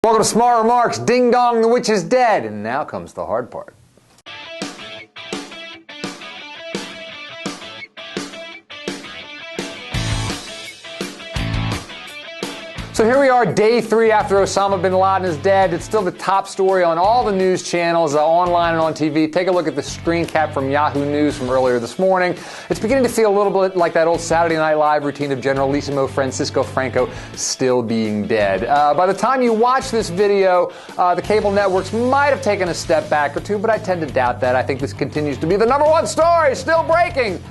Welcome to Smart Remarks. Ding dong, the witch is dead. And now comes the hard part. So here we are, day 3 after Osama bin Laden is dead. It's still the top story on all the news channels, online and on TV. Take a look at the screen cap from Yahoo News from earlier this morning. It's beginning to feel a little bit like that old Saturday Night Live routine of Generalissimo Francisco Franco still being dead. By the time you watch this video, the cable networks might have taken a step back or two, but I tend to doubt that. I think this continues to be the #1 story, still breaking,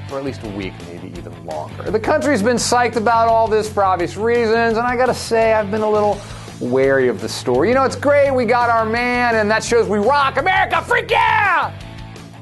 for at least a week, maybe even longer. The country's been psyched about all this for obvious reasons, and I gotta say, I've been a little wary of the story. You know, it's great, we got our man, and that shows we rock. America, freak yeah!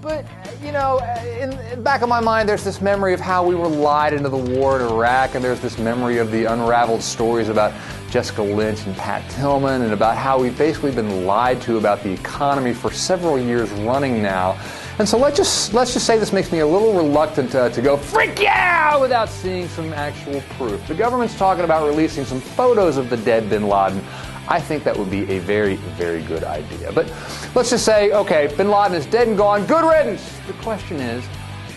But, you know, in the back of my mind, there's this memory of how we were lied into the war in Iraq, and there's this memory of the unraveled stories about Jessica Lynch and Pat Tillman, and about how we've basically been lied to about the economy for several years running now. And so let's just say this makes me a little reluctant to go freak yeah without seeing some actual proof. The government's talking about releasing some photos of the dead bin Laden. I think that would be a very, very good idea. But let's just say, okay, bin Laden is dead and gone. Good riddance. The question is,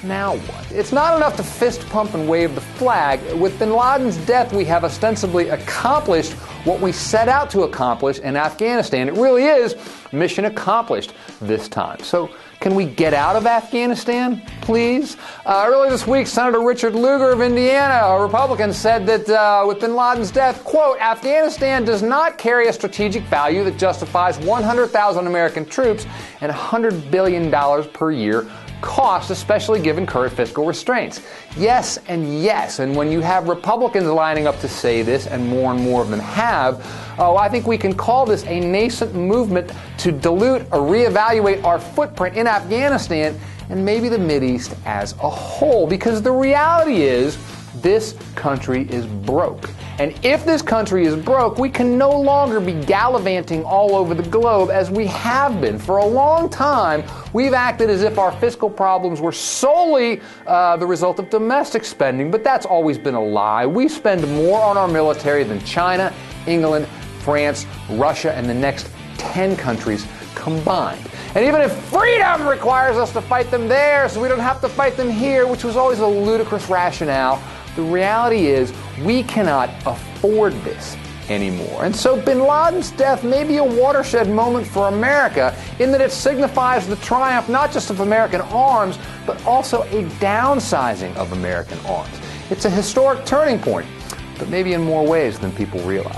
now what? It's not enough to fist pump and wave the flag. With bin Laden's death, we have ostensibly accomplished what we set out to accomplish in Afghanistan. It really is mission accomplished this time. So can we get out of Afghanistan, please? Earlier this week, Senator Richard Lugar of Indiana, a Republican, said that with bin Laden's death, quote, Afghanistan does not carry a strategic value that justifies 100,000 American troops and $100 billion per year cost, especially given current fiscal restraints. Yes and yes, and when you have Republicans lining up to say this, and more of them have, I think we can call this a nascent movement to dilute or reevaluate our footprint in Afghanistan and maybe the Mideast as a whole, because the reality is this country is broke. And if this country is broke, we can no longer be gallivanting all over the globe as we have been. For a long time, we've acted as if our fiscal problems were solely the result of domestic spending, but that's always been a lie. We spend more on our military than China, England, France, Russia, and the next 10 countries combined. And even if freedom requires us to fight them there so we don't have to fight them here, which was always a ludicrous rationale, the reality is we cannot afford this anymore. And so bin Laden's death may be a watershed moment for America in that it signifies the triumph not just of American arms, but also a downsizing of American arms. It's a historic turning point, but maybe in more ways than people realize.